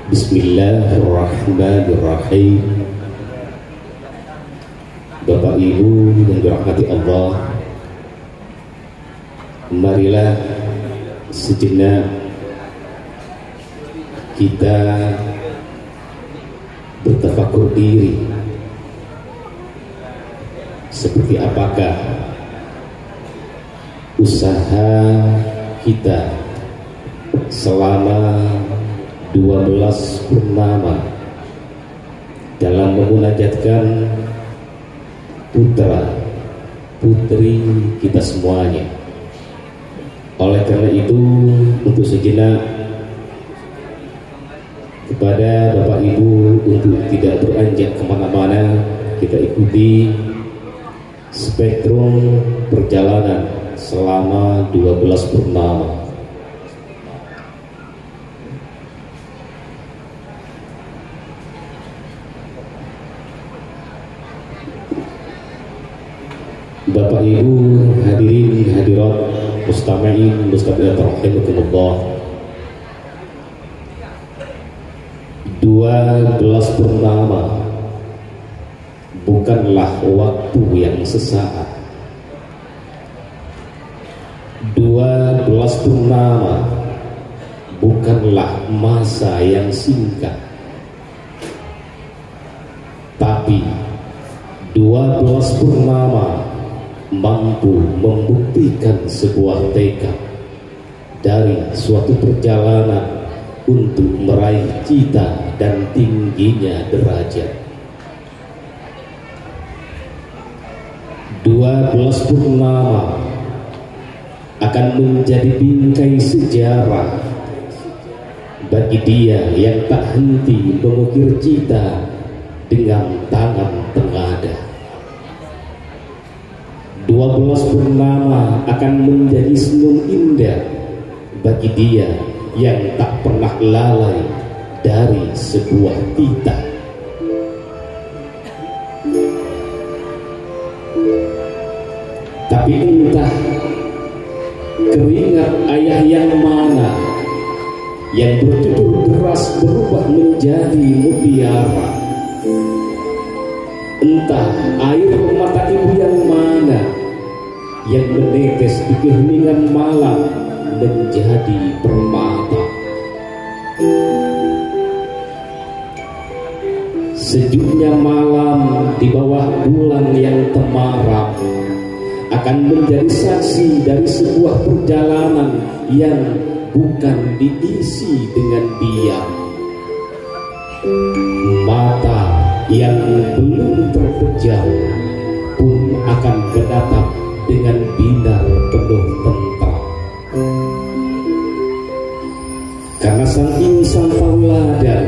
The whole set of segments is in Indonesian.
Bismillahirrahmanirrahim. Bapak Ibu yang dirahmati Allah, marilah sejenak kita bertafakur diri, seperti apakah usaha kita selama 12 purnama dalam memunajatkan putra putri kita semuanya. Oleh karena itu, untuk sejenak kepada Bapak Ibu untuk tidak beranjak kemana-mana, kita ikuti spektrum perjalanan selama 12 purnama. Bapak Ibu hadirin hadirat mustami'in mustami'at rahimakumullah, 12 purnama bukanlah waktu yang sesaat. 12 purnama bukanlah masa yang singkat, tapi 12 purnama mampu membuktikan sebuah tekad dari suatu perjalanan untuk meraih cita dan tingginya derajat. 12 purnama akan menjadi bingkai sejarah bagi dia yang tak henti mengukir cita dengan tangan tengadah. 12 purnama akan menjadi senyum indah bagi dia yang tak pernah lalai dari sebuah titah. Tapi entah keringat ayah yang mana yang bertutur deras berubah menjadi mutiara, entah air mata ibu yang mana yang menetes di keheningan malam menjadi permata. Sejuknya malam di bawah bulan yang temaram akan menjadi saksi dari sebuah perjalanan yang bukan diisi dengan diam. Mata yang belum terpejam pun akan menatap dengan binar penuh tentram. Karena sang insan tauladan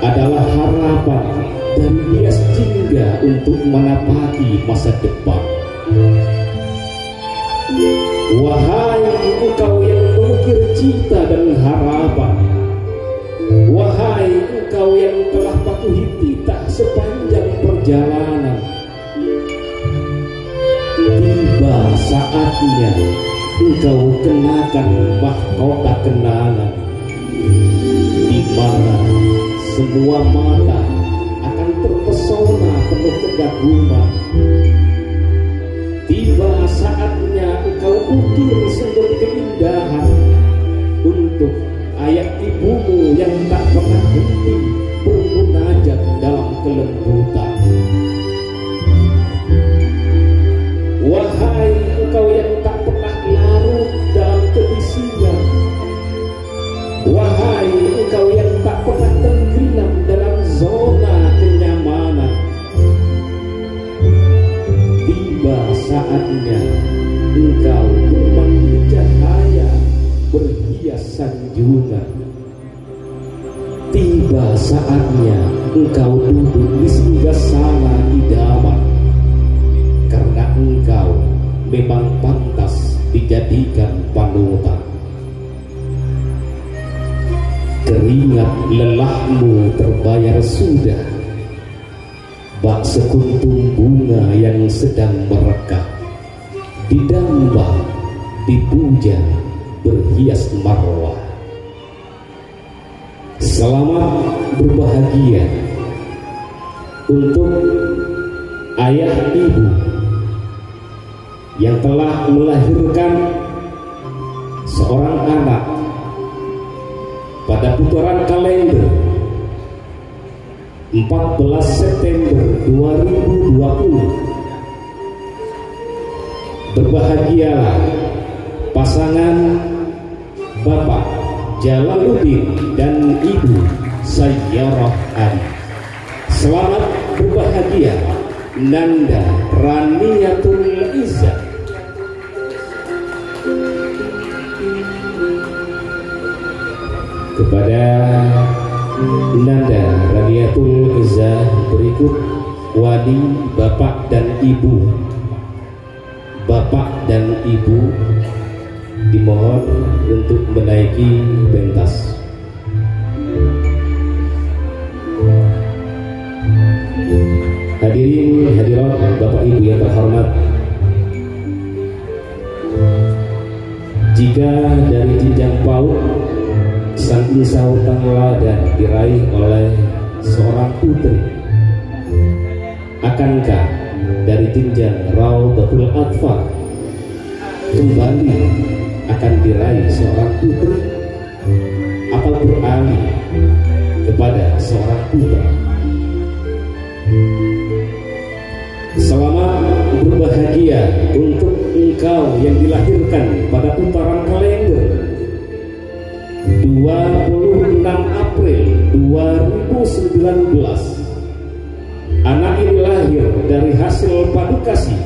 adalah harapan dan hias jingga untuk menapaki masa depan. Wahai engkau yang mengukir cita dan harapan, wahai engkau yang telah patuhi titah sepanjang perjalanan, tiba saatnya engkau kenakan mahkota kenangan, di mana semua mata akan terpesona penuh kekaguman. Tiba saatnya engkau ukir sebuah keindahan untuk ayah ibumu yang tak pernah henti bermunajat dalam kelembutan. Wahai engkau yang tak pernah larut dalam kebisingan, wahai engkau yang tak pernah tenggelam dalam zona kenyamanan, tiba saatnya engkau bermandi cahaya berhias sanjungan. Tiba saatnya engkau duduk di singgasana idaman, karena engkau memang pantas dijadikan panutan. Keringat lelahmu terbayar sudah, bak sekuntum bunga yang sedang merekah, didamba, dipuja, berhias marwah. Selamat berbahagia untuk ayah ibu yang telah melahirkan seorang anak pada putaran kalender 14 September 2020. Berbahagialah pasangan Bapak Jalaluddin dan Ibu Sayyarah Ali. Selamat berbahagia Nanda Raniatul Izzah. Kepada Nanda Raniatul Izzah berikut wali bapak dan ibu. Bapak dan ibu dimohon untuk menaiki pentas. Hadirin hadirat bapak ibu yang terhormat, jika dari jenjang PAUD sang insya teladan diraih oleh seorang putri, akankah dari jenjang Raudatul Atfal kembali akan diraih seorang putri atau beralih kepada seorang putra? Selamat berbahagia untuk engkau yang dilahirkan pada putaran kalender 26 April 2019. Anak ini lahir dari hasil padukasi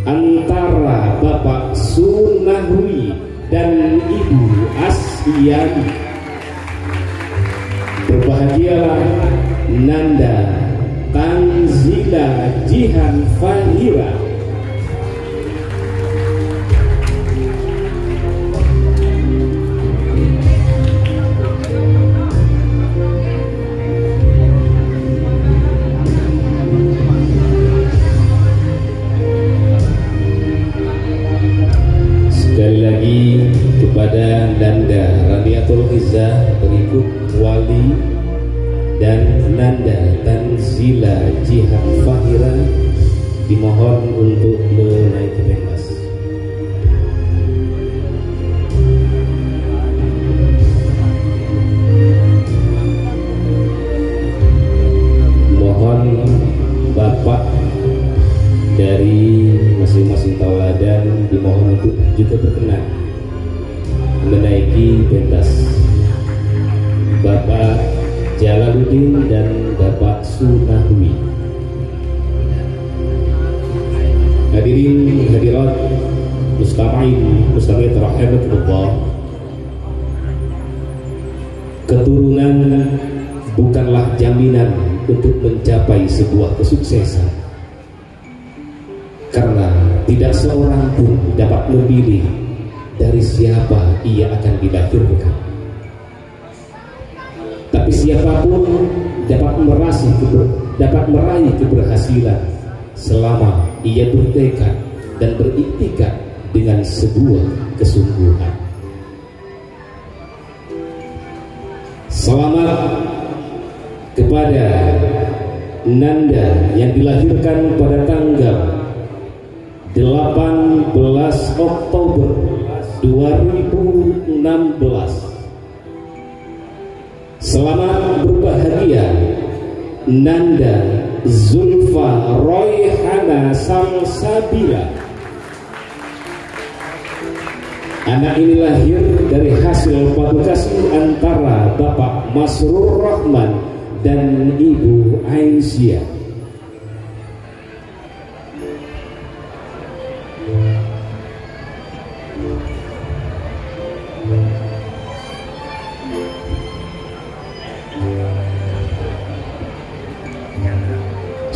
antara Bapak Sunahwi dan Ibu Asyani. Berbahagialah Nanda Tanzila Jihan Fahira. Sekali lagi kepada Nanda Raniatul Izzah berikut wali dan Nanda Tanzila Jihan Fahira dimohon untuk menaiki pentas. Mohon bapak dari masing-masing tauladan dimohon untuk juga berkenan menaiki pentas. Bapak Jalaluddin dan Bapak Sunahwi. Hadirin hadirat mustami'in rahimakumullah. Keturunan bukanlah jaminan untuk mencapai sebuah kesuksesan, karena tidak seorang pun dapat memilih dari siapa ia akan dilahirkan. Tapi siapapun dapat meraih keberhasilan selama ia bertekad dan beriktikad dengan sebuah kesungguhan. Selamat kepada Nanda yang dilahirkan pada tanggal 18 Oktober 2016. Selamat berbahagia Nanda Zulfa Royhana Salsabila. Anak ini lahir dari hasil padukasi antara Bapak Masrur Rahman dan Ibu Aisyah.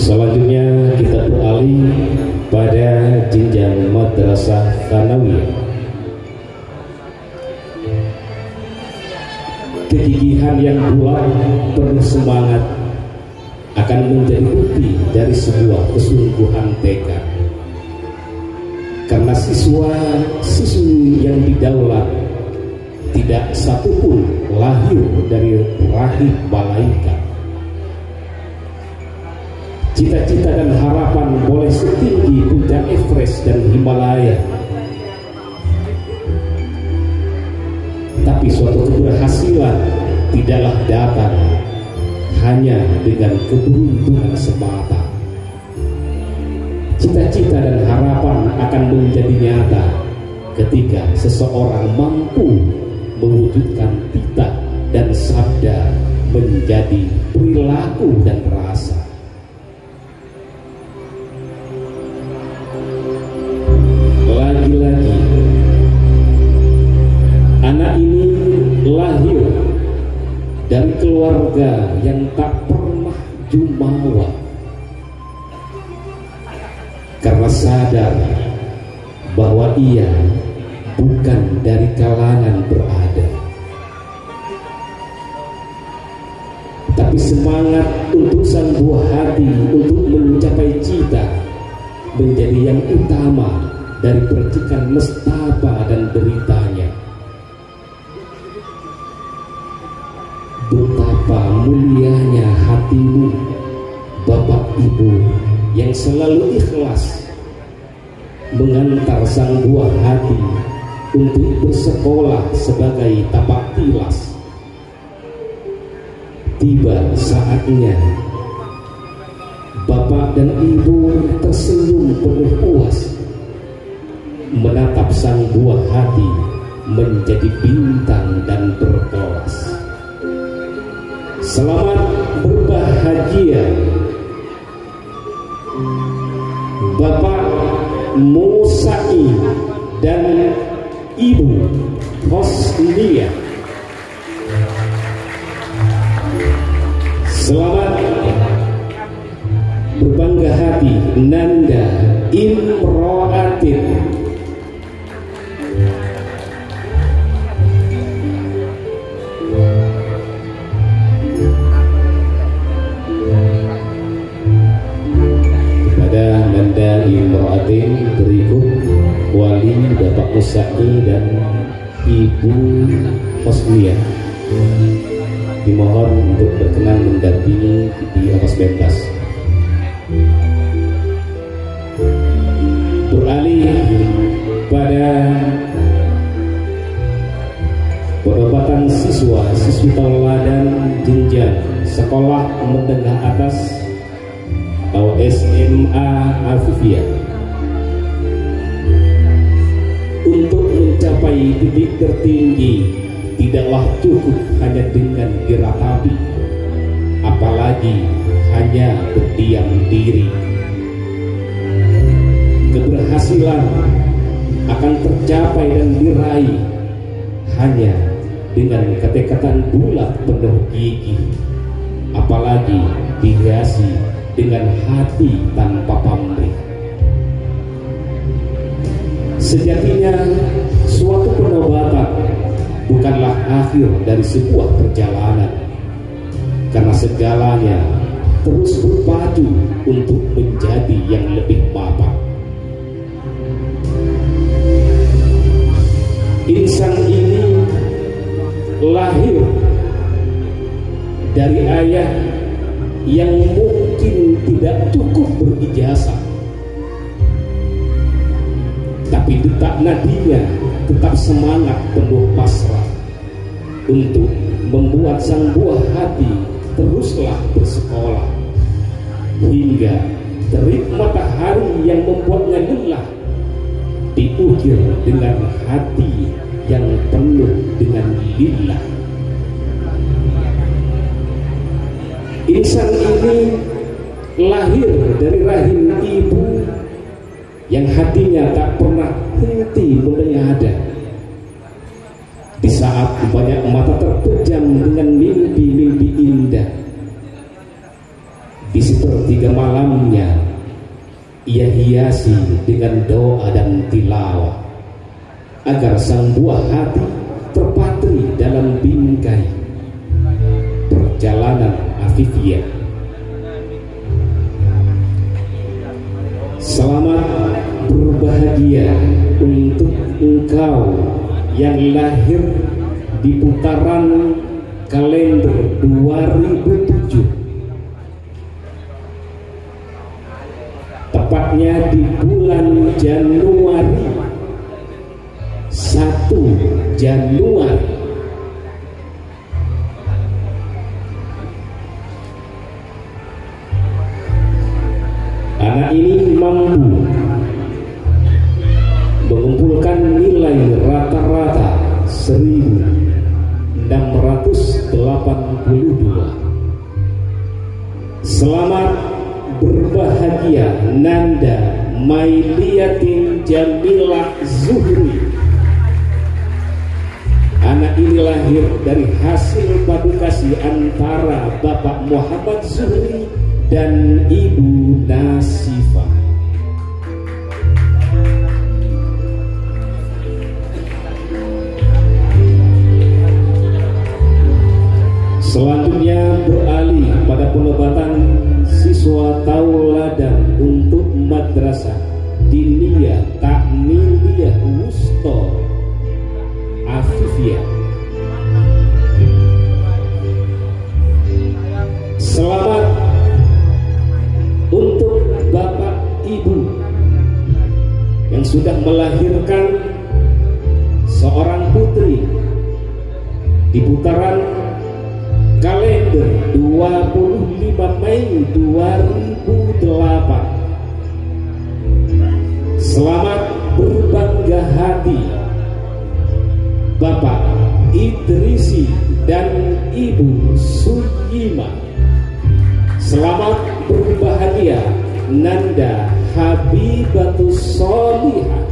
Selanjutnya kita beralih pada jenjang madrasah tsanawiyah. Kegigihan yang kuat penuh semangat akan menjadi bukti dari sebuah kesungguhan tekad. Karena siswi yang didaulat tidak satupun lahir dari rahim malaikat. Cita-cita dan harapan boleh setinggi puncak Everest dan Himalaya, tapi suatu keberhasilan tidaklah datang hanya dengan keberuntungan semata. Cita-cita dan harapan akan menjadi nyata ketika seseorang mampu mewujudkan titah dan sabda menjadi perilaku dan rasa. Lagi-lagi, anak ini lahir dari keluarga yang tak pernah jumawa, karena sadar bahwa ia bukan dari kalangan berada, tapi semangat untuk sang buah hati untuk mencapai cita menjadi yang utama dari percikan nestapa dan beritanya. Betapa mulianya hatimu, Bapak Ibu, yang selalu ikhlas mengantar sang buah hati untuk bersekolah sebagai tapak tilas. Tiba saatnya Bapak dan Ibu tersenyum penuh puas menatap sang buah hati menjadi bintang dan berkelas. Selamat berbahagia Bapak Musai dan Ibu Hosnia. Selamat berbangga hati Nanda Imro'atin. Nanda Imro'atin berikut wali Bapak Musai dan Ibu Hosnia dimohon untuk berkenan mendampingi di atas pentas. Beralih pada pengobatan siswi tauladan jenjang sekolah menengah atas atau SMA Afifiyah. Untuk mencapai titik tertinggi tidaklah cukup hanya dengan diratapi, apalagi hanya berdiam diri. Keberhasilan akan tercapai dan diraih hanya dengan ketekatan bulat penuh gigi, apalagi dihiasi dengan hati tanpa pamrih. Sejatinya suatu penobatan bukanlah akhir dari sebuah perjalanan, karena segalanya terus berpacu untuk menjadi yang lebih mapan. Insan ini lahir dari ayah yang mungkin tidak cukup berijazah, tapi detak nadinya tetap semangat penuh pasrah untuk membuat sang buah hati teruslah bersekolah hingga terik matahari yang membuatnya lelah diukir dengan hati yang penuh dengan lillah. Insan ini lahir dari rahim ibu yang hatinya tak pernah henti mengada. Di saat banyak mata terpejam dengan mimpi-mimpi indah, di sepertiga malamnya ia hiasi dengan doa dan tilawah agar sang buah hati terpatri dalam bingkai perjalanan Afifiyah. Selamat berbahagia untuk engkau yang lahir di putaran kalender 2007, tepatnya di bulan Januari, 1 Januari. Anak ini mampu mengumpulkan nilai rata-rata 1.682. Selamat berbahagia Nanda Mailiatin Jamilah Zuhri. Anak ini lahir dari hasil padu kasih antara Bapak Muhammad Zuhri dan Ibu Nasifah. Selanjutnya beralih pada penobatan siswa tauladan untuk Madrasah Diniyah Ta'miliyah Wusta Afifiyah. Selamat untuk Bapak Ibu yang sudah melahirkan seorang putri di putaran kalender 25 Mei 2008. Selamat berbangga hati Bapak Idrisi dan Ibu Suyima. Selamat berbahagia Nanda Habibatus Solihah.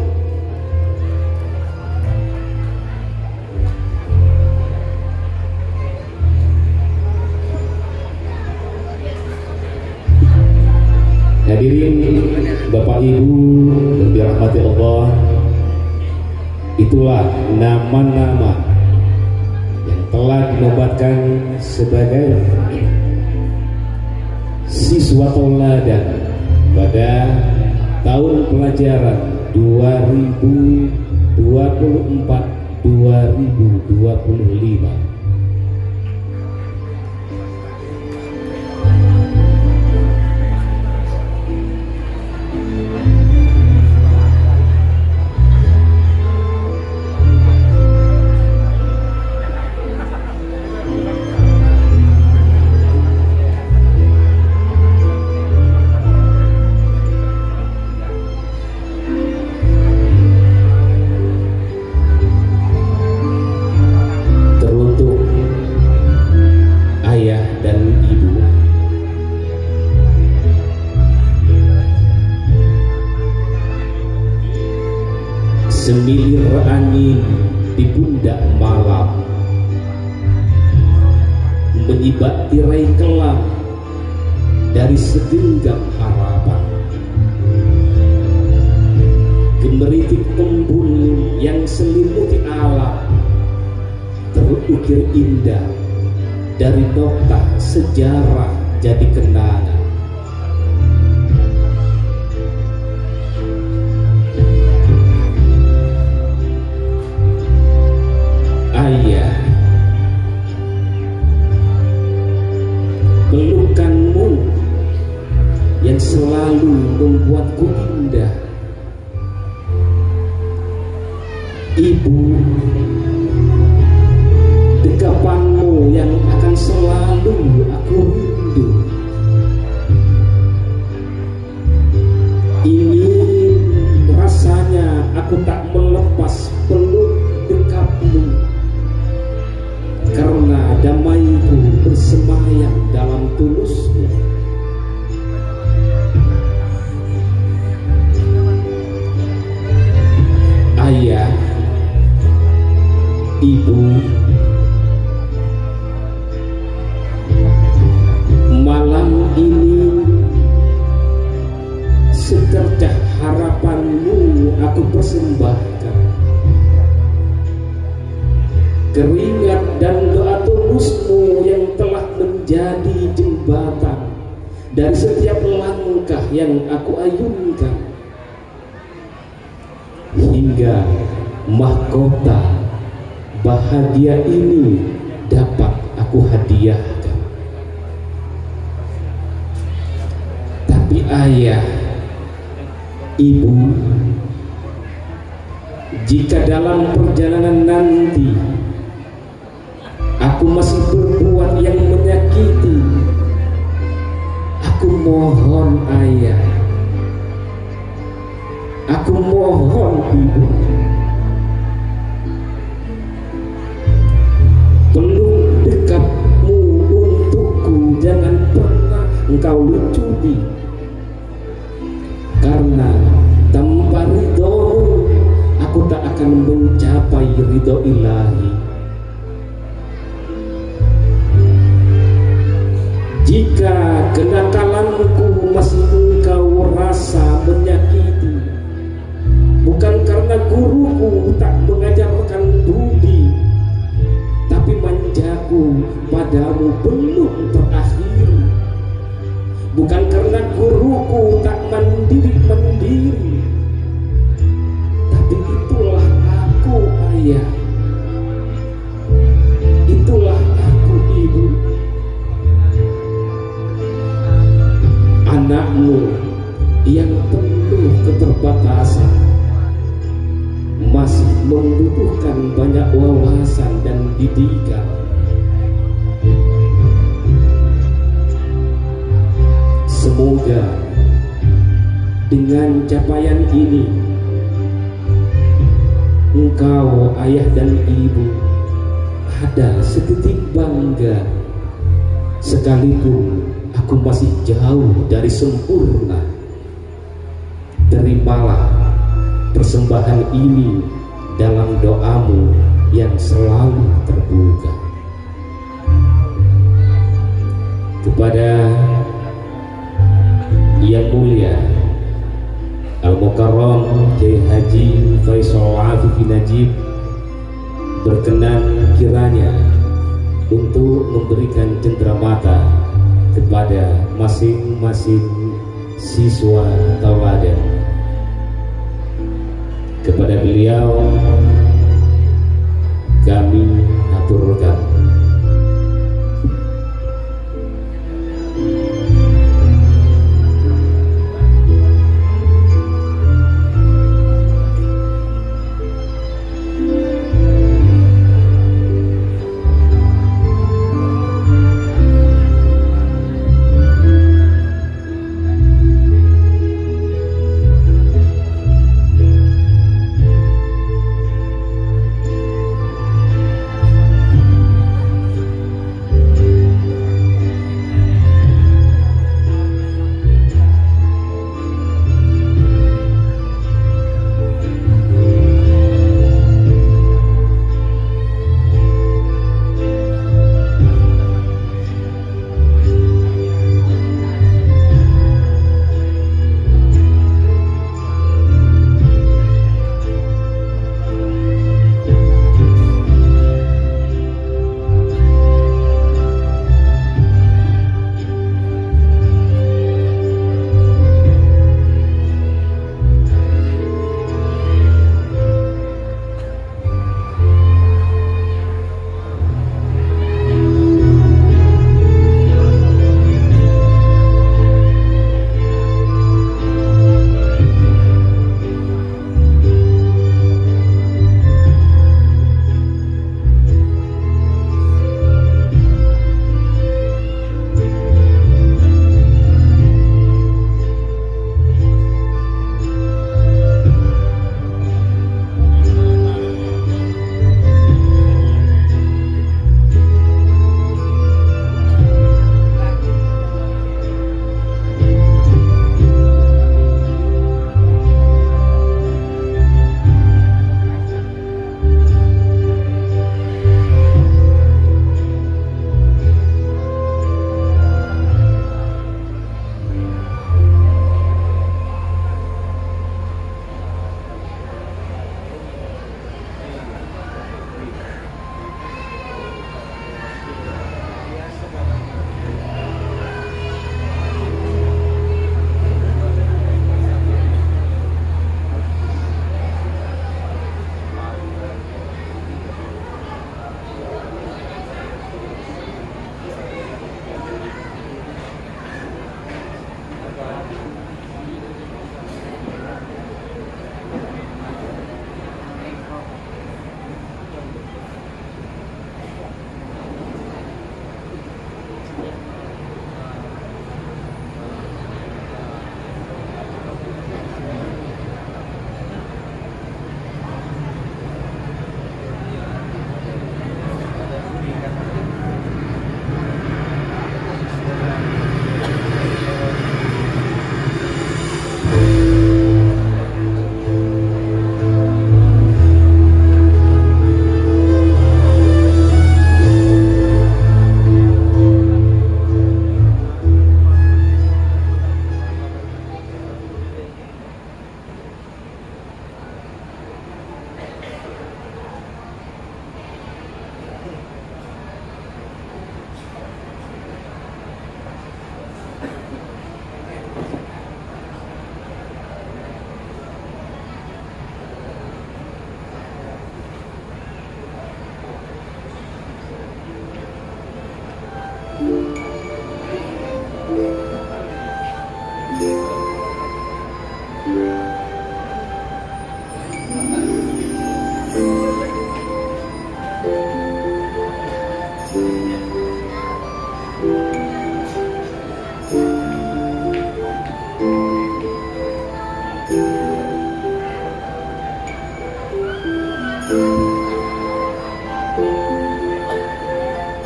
Hadirin Bapak Ibu yang dirahmati Allah, itulah nama-nama yang telah dinobatkan sebagai siswa tauladan pada tahun pelajaran 2024-2025. Semilir angin di pundak malam, menyibak tirai kelam dari segenggam harapan. Gemeritik embun yang selimuti alam, terukir indah dari nokta sejarah jadi kenangan. Ayah, pelukanmu yang selalu membuatku indah. Ibu, dekapanmu yang akan selalu aku rindu. Ingin rasanya aku tak melepas peluk dekapmu, karena damaiku bersemayam dalam tulusmu. Ayah, Ibu, malam ini secercah harapanmu aku persembahkan. Keringat dan doa tulusmu yang telah menjadi jembatan dari setiap langkah yang aku ayunkan, hingga mahkota bahagia ini dapat aku hadiahkan. Tapi ayah, ibu, jika dalam perjalanan nanti aku masih berbuat yang menyakiti, aku mohon ayah, aku mohon ibu, peluk dekapmu untukku, jangan pernah engkau lucudi, karena tanpa ridhomu aku tak akan mencapai ridho ilahi. Jika kenakalanku masih engkau rasa menyakiti, bukan karena guruku tak mengajarkan budi, tapi manjaku padamu belum terakhiri. Bukan karena guruku tak mandiri, tapi itulah aku ayah, itulah aku ibu. Anakmu yang penuh keterbatasan masih membutuhkan banyak wawasan dan didikan. Semoga dengan capaian ini engkau ayah dan ibu ada setitik bangga, sekalipun aku masih jauh dari sempurna. Terimalah persembahan ini dalam doamu yang selalu terbuka. Kepada Yang Mulia Al-Mukarram Kiai Haji Faisal Afifi Najib berkenan kiranya untuk memberikan cenderamata kepada masing-masing siswa tauladan. Kepada beliau kami aturkan.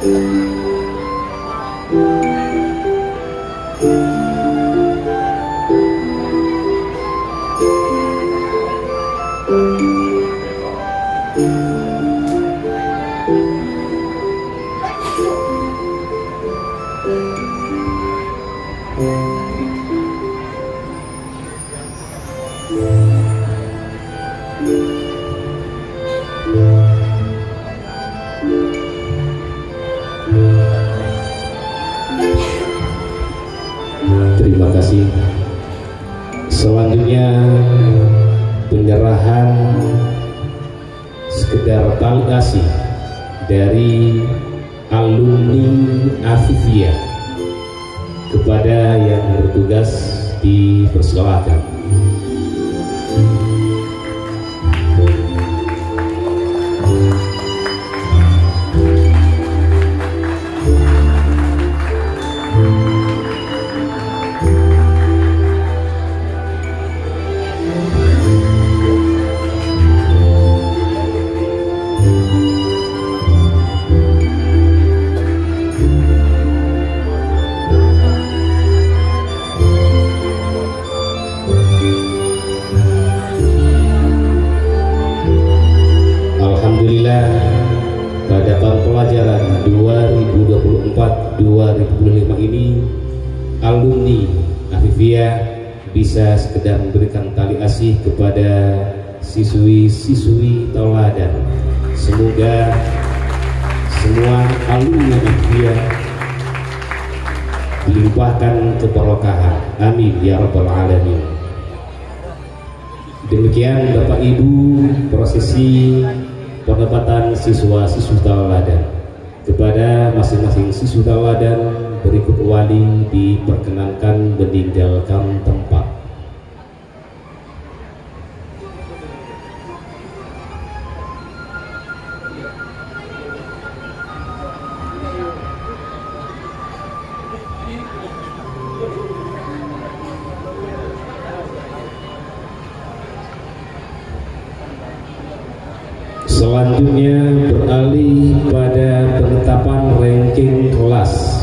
Terima kasih. Selanjutnya penyerahan sekedar tali kasih dari alumni Afifiyah kepada yang bertugas dipersilakan. Pada tahun pelajaran 2024-2025 ini alumni Afifiyah bisa sekedar memberikan tali asih kepada siswi-siswi tauladan. Semoga semua alumni Afifiyah dilimpahkan keberkahan. Amin ya rabbal alamin. Demikian Bapak Ibu prosesi penempatan siswa-siswi tauladan. Kepada masing-masing siswa tauladan berikut wali diperkenankan meninggalkan tempat. Selanjutnya beralih pada penetapan ranking kelas.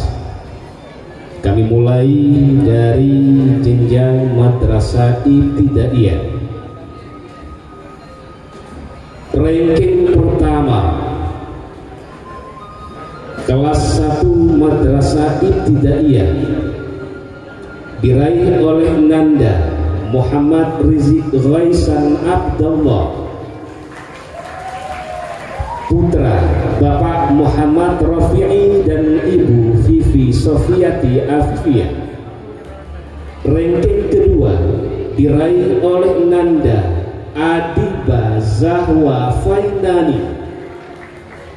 Kami mulai dari jenjang madrasah ibtidaiyah. Ranking pertama kelas 1 madrasah ibtidaiyah diraih oleh Nanda Muhammad Rizik Ghaisan Abdullah, putra Bapak Muhammad Rafi'i dan Ibu Vivi Sofiati Afifiyah. Ranking kedua diraih oleh Nanda Adiba Zahwa Fainani,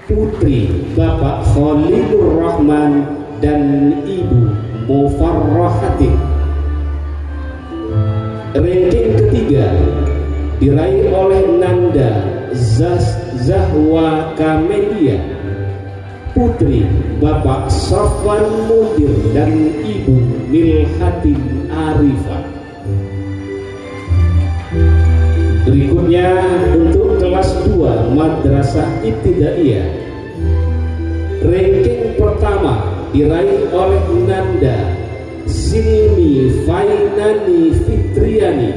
putri Bapak Khalilur Rahman dan Ibu Mufarrahati. Ranking ketiga diraih oleh Nanda Zahwa Kamelia, putri Bapak Safwan Mudir dan Ibu Milhatin Arifah. Berikutnya untuk kelas 2 madrasah ibtidaiyah, ranking pertama diraih oleh Nanda Silmi Fainani Fitriani,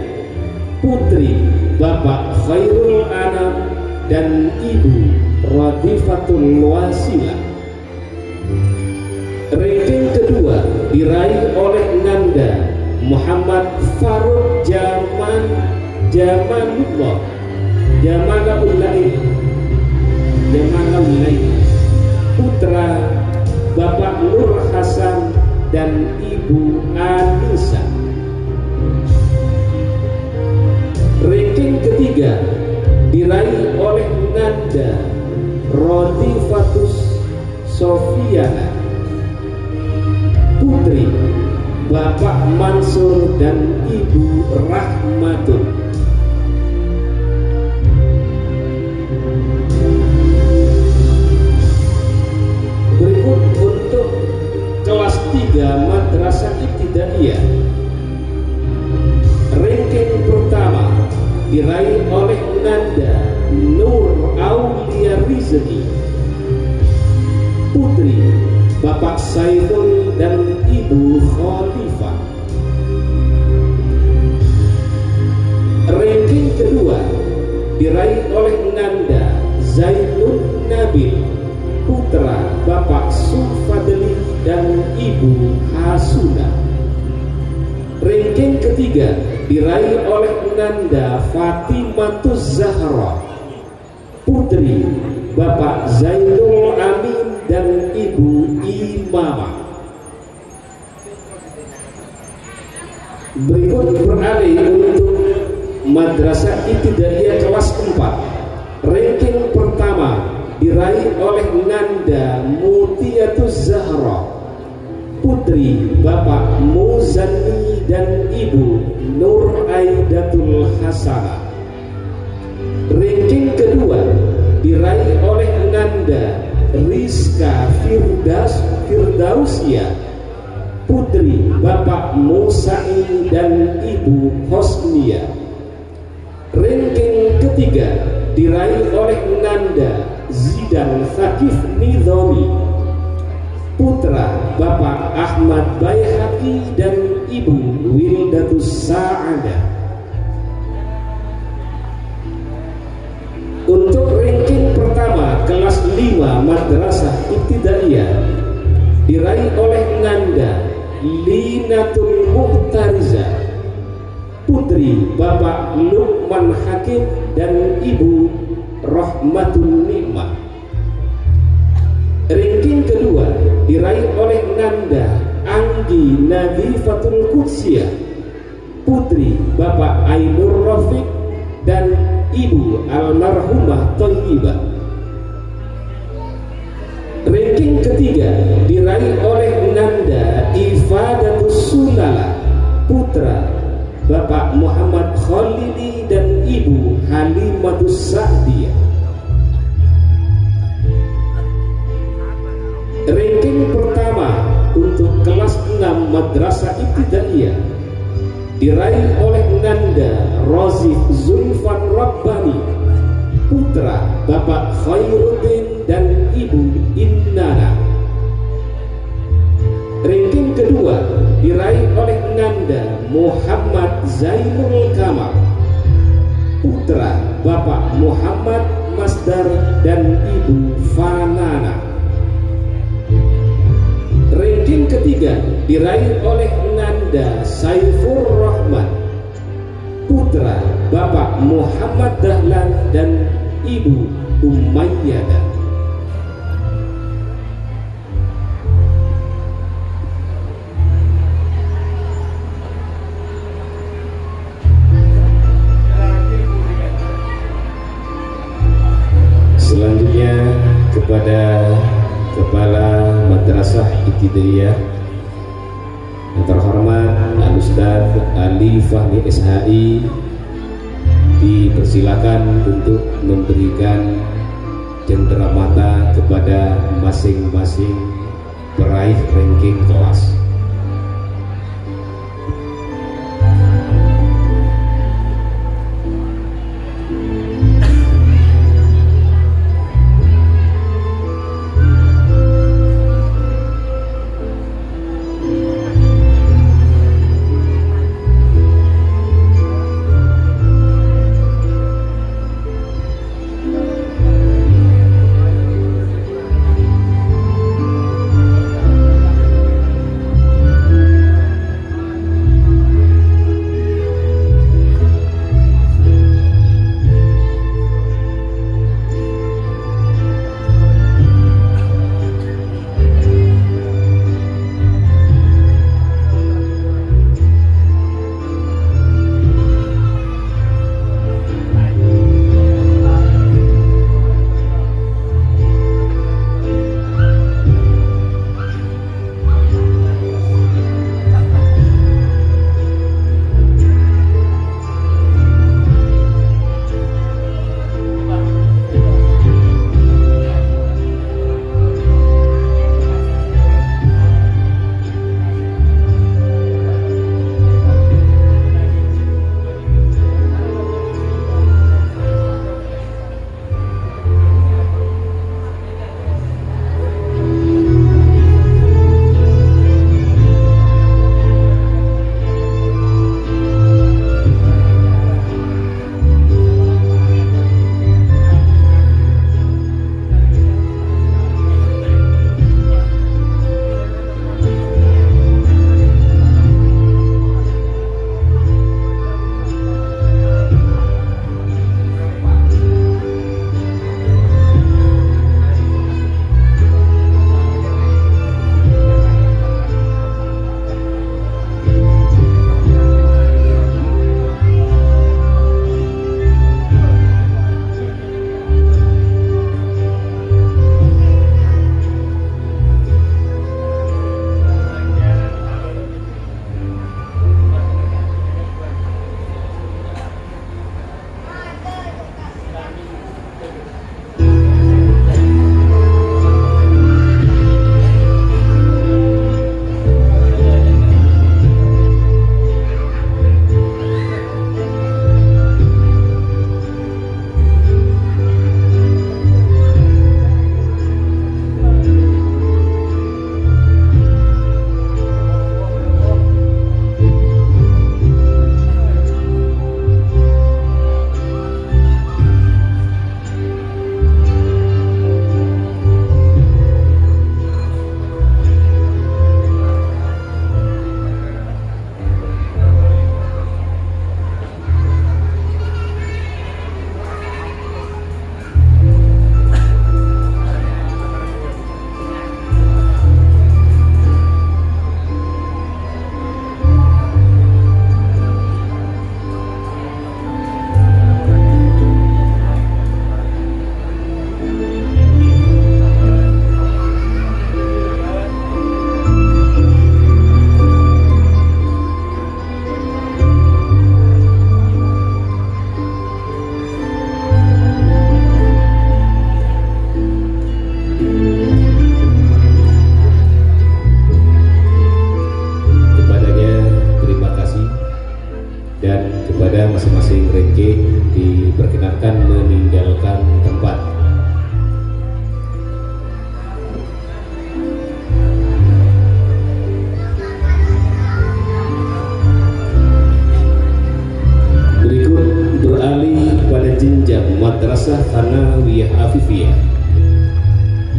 putri Bapak Khairul Anam dan Ibu Radifatul Wasilah. Ranking kedua diraih oleh Nanda Muhammad Faruk Jamalullah, putra Bapak Nur Hasan dan Ibu Anissa. Ranking ketiga diraih oleh Nanda Rodifatus Sofiana, putri Bapak Mansur dan Ibu Rahmatun. Berikut untuk kelas 3 madrasah ibtidaiyah. Ranking pertama diraih oleh Nanda Nur Aulia Rizki, putri Saiful dan Ibu Khalifah. Ranking kedua diraih oleh Nanda Zainun Nabil, putra Bapak Sulfadli dan Ibu Hasuna. Ranking ketiga diraih oleh Nanda Fatimatuz Zahra, putri Bapak Zainul Amin dan Ibu Imamah. Berikut beralih untuk Madrasah Ibtidaiyah kelas 4. Ranking pertama diraih oleh Nanda Mutiatuz Zahra, putri Bapak Muzanni dan Ibu Nur Aidatul Hasanah. Ranking kedua diraih oleh Nanda Rizka Firdausia, putri Bapak Musai dan Ibu Hosnia. Ranking ketiga diraih oleh Nanda Zidan Thaqif Nidhami, putra Bapak Ahmad Baihaqi dan Ibu Wildatus Sa'adah. Untuk ranking pertama kelas 5 Madrasah Ibtidaiyah diraih oleh Nanda Linatul Muhtariza, putri Bapak Lukman Hakim dan Ibu Rahmatul Nikmah. Ranking kedua diraih oleh Nanda Anggi Nadifatul Qudsiyah, putri Bapak Ainur Rafiq dan Ibu Almarhumah Thayyibah. Ranking ketiga diraih oleh Nanda Ifadatus Sulala, putra Bapak Muhammad Khalili dan Ibu Halimatus Sa'diyah. Ranking pertama untuk kelas 6 Madrasah Ibtidaiyah diraih oleh Nanda Rozif Zulfan Rabbani, putra Bapak Khairuddin dan Ibu Innana. Ranking kedua diraih oleh Nanda Muhammad Zainul Kamal, putra Bapak Muhammad Masdar dan Ibu Fanana. Ranking ketiga diraih oleh Nanda Saifur Rahman, putra Bapak Muhammad Dahlan dan Ibu Umayyadah. Selanjutnya kepada Kepala Madrasah Ibtidaiyah yang terhormat Al-Ustaz Ali Fahmi SHI dipersilakan untuk memberikan cenderamata kepada masing-masing peraih ranking kelas.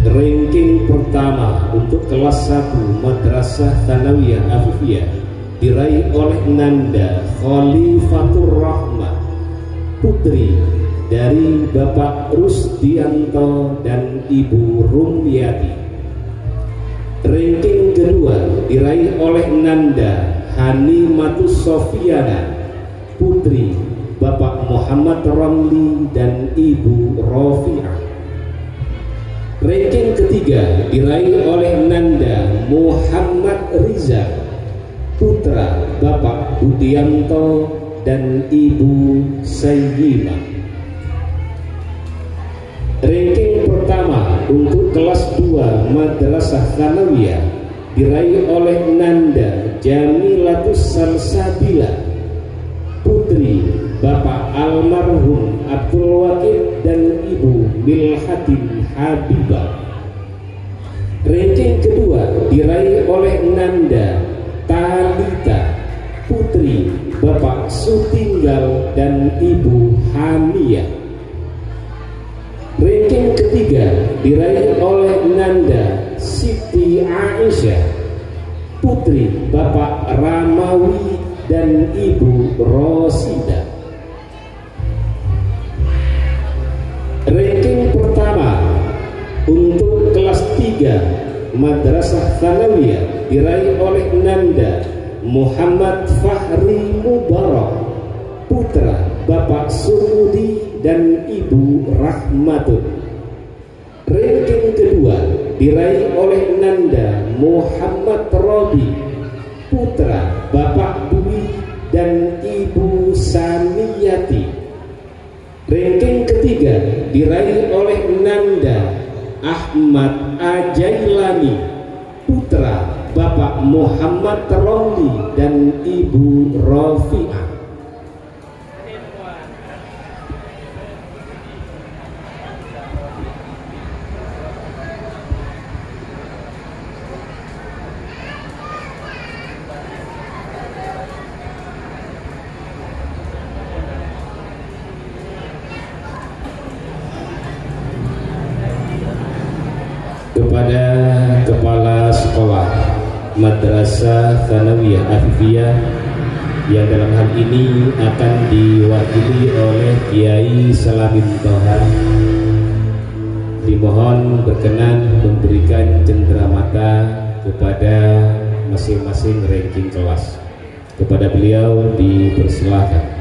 Ranking pertama untuk kelas 1 Madrasah Tsanawiyah Afifiyah diraih oleh Nanda Khalifatur Rahmah, putri dari Bapak Rusdianto dan Ibu Rumyati. Ranking kedua diraih oleh Nanda Hanimatus Sofiana, putri Bapak Muhammad Ramli dan Ibu Rofi'ah. Ranking ketiga diraih oleh Nanda Muhammad Riza, putra Bapak Budianto dan Ibu Sayyimah. Ranking pertama untuk kelas 2 Madrasah Tsanawiyah diraih oleh Nanda Jamilatus Salsabila, putri Bapak almarhum Abdul Waqid dan Ibu Milhatin Habibah. Ranking kedua diraih oleh Nanda Talita, putri Bapak Sutinggal dan Ibu Hamiyah. Ranking ketiga diraih oleh Nanda Siti Aisyah, putri Bapak Ramawi dan Ibu Rosida. Ranking pertama untuk kelas 3 Madrasah Tsanawiyah diraih oleh Nanda Muhammad Fahri Mubarak, putra Bapak Sumudi dan Ibu Rahmatun. Ranking kedua diraih oleh Nanda Muhammad Robi, putra Bapak Dwi dan Ibu Samiyati. Ranking ketiga diraih oleh Nanda Ahmad Ajailani, putra Bapak Muhammad Romli dan Ibu Rofi'ah. Kepada Kepala Sekolah Madrasah Tsanawiyah Afifiyah yang dalam hal ini akan diwakili oleh Kiai Salamin Toha, dimohon berkenan memberikan cenderamata kepada masing-masing ranking kelas. Kepada beliau dipersilahkan.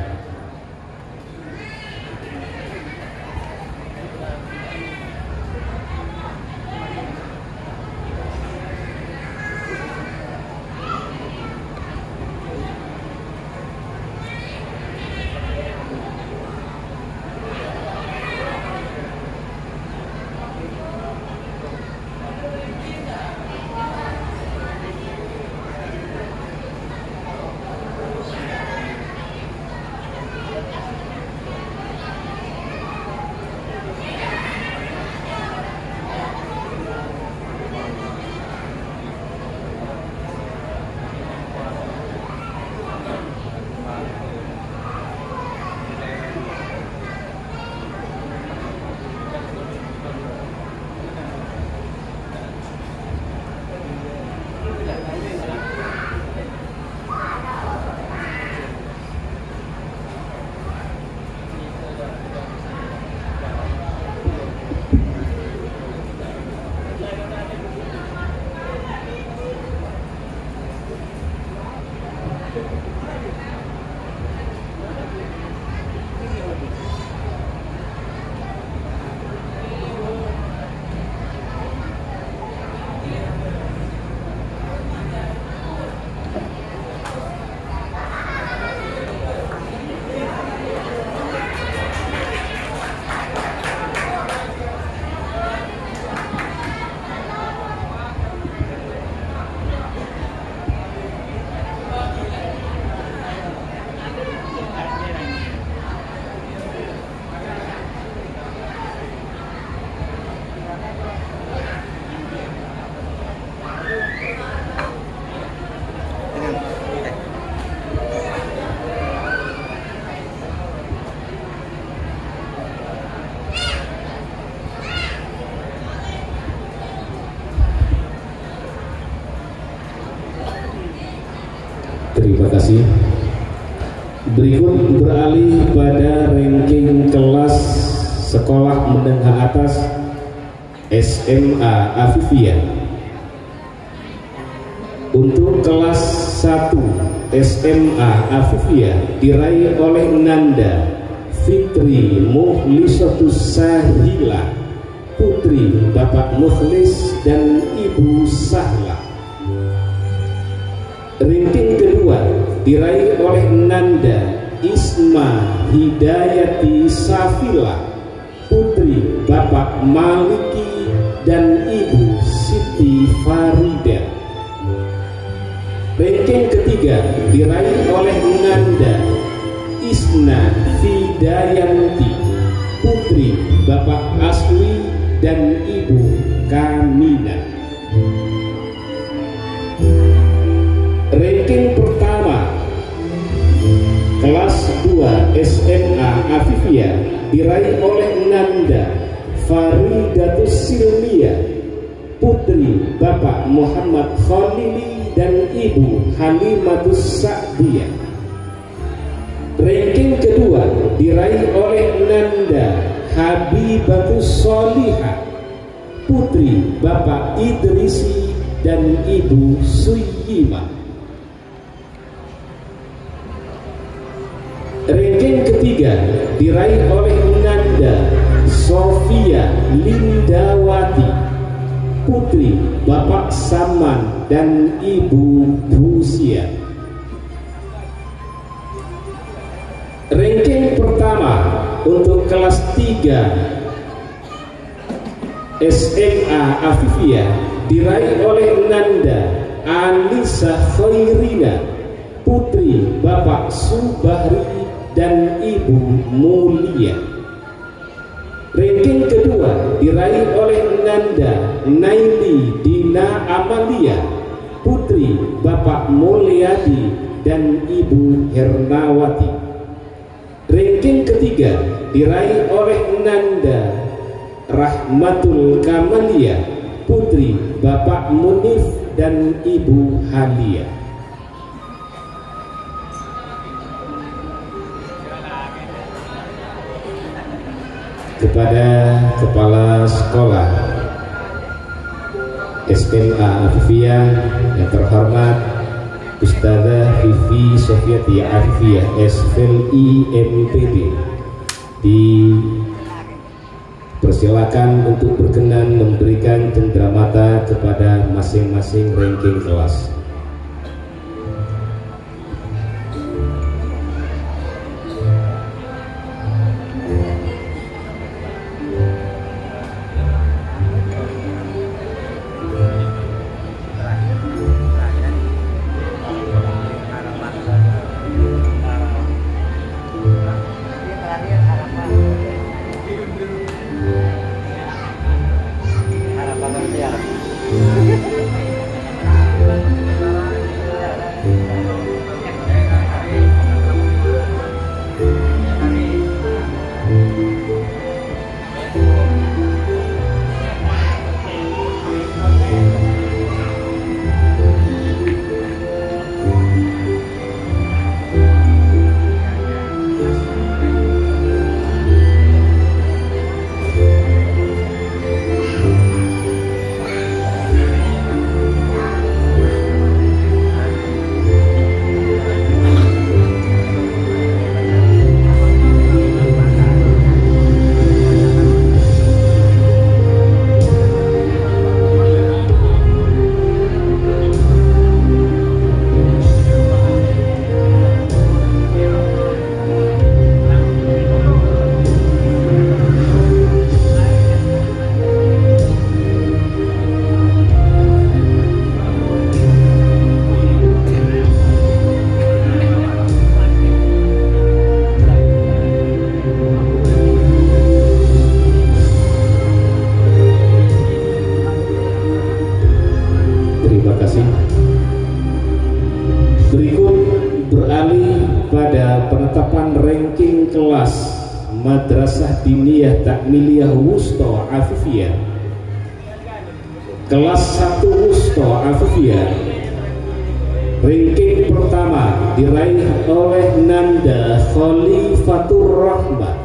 Terima kasih. Berikut beralih pada ranking kelas sekolah menengah atas SMA Afifiyah. Untuk kelas 1 SMA Afifiyah diraih oleh Nanda Fitri Mukhlisatus Sahila, putri Bapak Mukhlis dan Ibu Sahla. Ranking kedua diraih oleh Nanda Isma Hidayati Safila, putri Bapak Maliki dan Ibu Siti Farida. Ranking ketiga diraih oleh Nanda Isna Fidayanti, putri Bapak Aswi dan Ibu Kamina. Ranking pertama kelas 2 SMA Afifiyah diraih oleh Nanda Faridatus Silmia, putri Bapak Muhammad Khalili dan Ibu Halimatus Sa'diyah. Ranking kedua diraih oleh Nanda Habibatus Solihah, putri Bapak Idrisi dan Ibu Suyimah. Ranking ketiga diraih oleh Nanda Sofia Lindawati, putri Bapak Saman dan Ibu Busia. Ranking pertama untuk kelas 3 SMA Afifiyah diraih oleh Nanda Anissa Khairina, putri Bapak Subahri dan Ibu Mulia. Ranking kedua diraih oleh Nanda Naili Dina Amalia, putri Bapak Mulyadi dan Ibu Hernawati. Ranking ketiga diraih oleh Nanda Rahmatul Kamalia, putri Bapak Munif dan Ibu Halia. Kepada Kepala Sekolah SMA Afifiyah yang terhormat Ustazah Vivi Sofiati Afifiyah SVLI MPD, dipersilakan untuk berkenan memberikan cenderamata kepada masing-masing ranking kelas. penetapan ranking kelas Madrasah Diniyah Takmiliyah Wusta Afifiyah. Kelas 1 Wusta Afifiyah Ranking pertama diraih oleh Nanda Khalifatur Rahmat,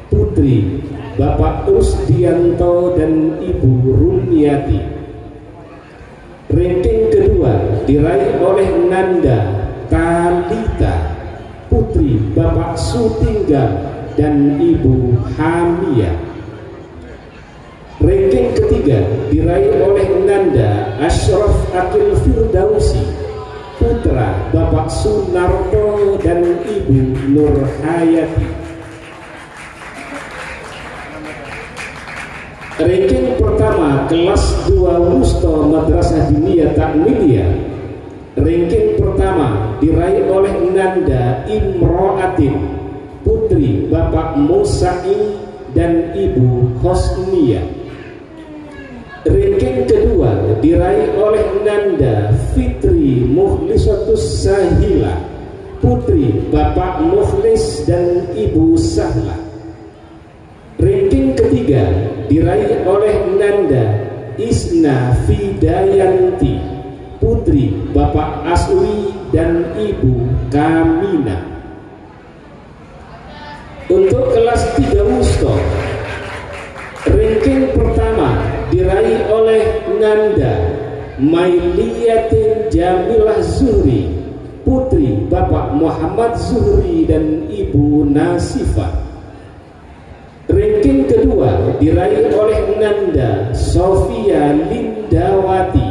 putri Bapak Rusdianto dan Ibu Rumiati. Ranking kedua diraih oleh Nanda Talita, putri Bapak Sutinggal dan Ibu Hamia. Ranking ketiga diraih oleh Nanda Ashraf Akil Firdausi, putra Bapak Sunarto dan Ibu Nur Hayati. Ranking pertama kelas 2 Wusta Madrasah Diniyah Takmiliyah. Ranking pertama diraih oleh Nanda Imro'atin, putri Bapak Musa'i dan Ibu Hosniyah. Ranking kedua diraih oleh Nanda Fitri Mukhlisatus Sahila, putri Bapak Mukhlis dan Ibu Sahla. Ranking ketiga diraih oleh Nanda Isna Fidayanti, putri Bapak Aswi dan Ibu Kamina. Untuk kelas 3 Wusta, ranking pertama diraih oleh Nanda Mailiyatin Jamilah Zuhri, putri Bapak Muhammad Zuhri dan Ibu Nasifah. Ranking kedua diraih oleh Nanda Sofia Lindawati,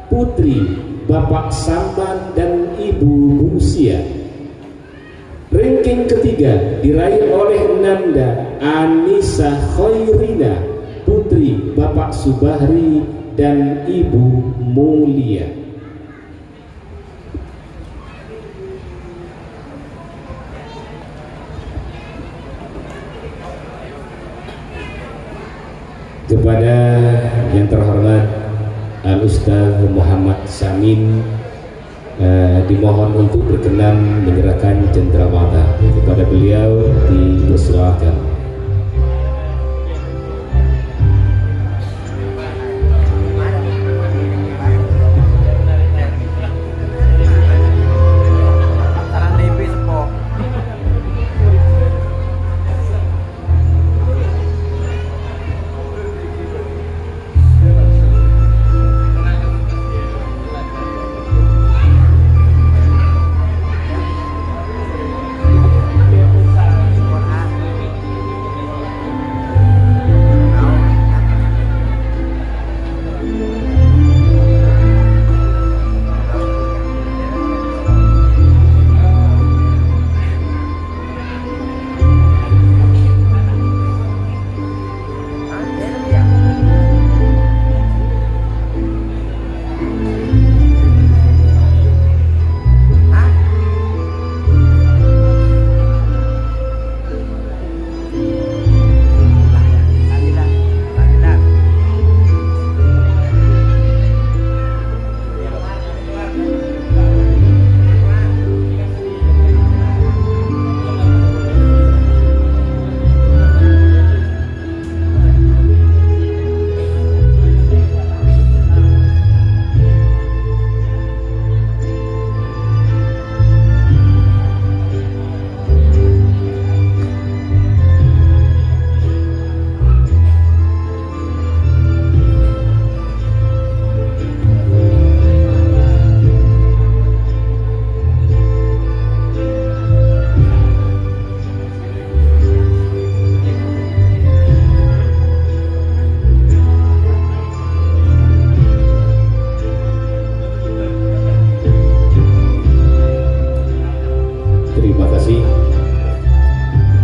putri Bapak Saman dan Ibu Rusia. Ranking ketiga diraih oleh Nanda Anissa Khairina, putri Bapak Subahri dan Ibu Mulia. Kepada yang terhormat Al-Ustaz Muhammad Samin, dimohon untuk berkenan menyerahkan cendrawata. Kepada beliau dipersilakan.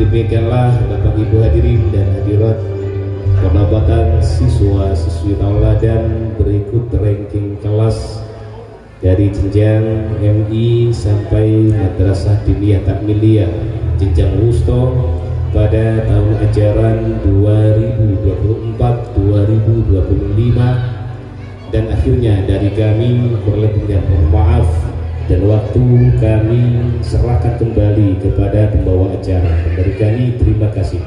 Demikianlah Bapak Ibu hadirin dan hadirat, penobatan siswa-siswi tauladan berikut ranking kelas dari jenjang MI sampai Madrasah Diniyah Takmiliyah jenjang wusta pada tahun ajaran 2024-2025, dan akhirnya dari kami kurang lebih dan mohon maaf dan waktu kami serahkan kembali kepada pembawa acara. Dari kami terima kasih.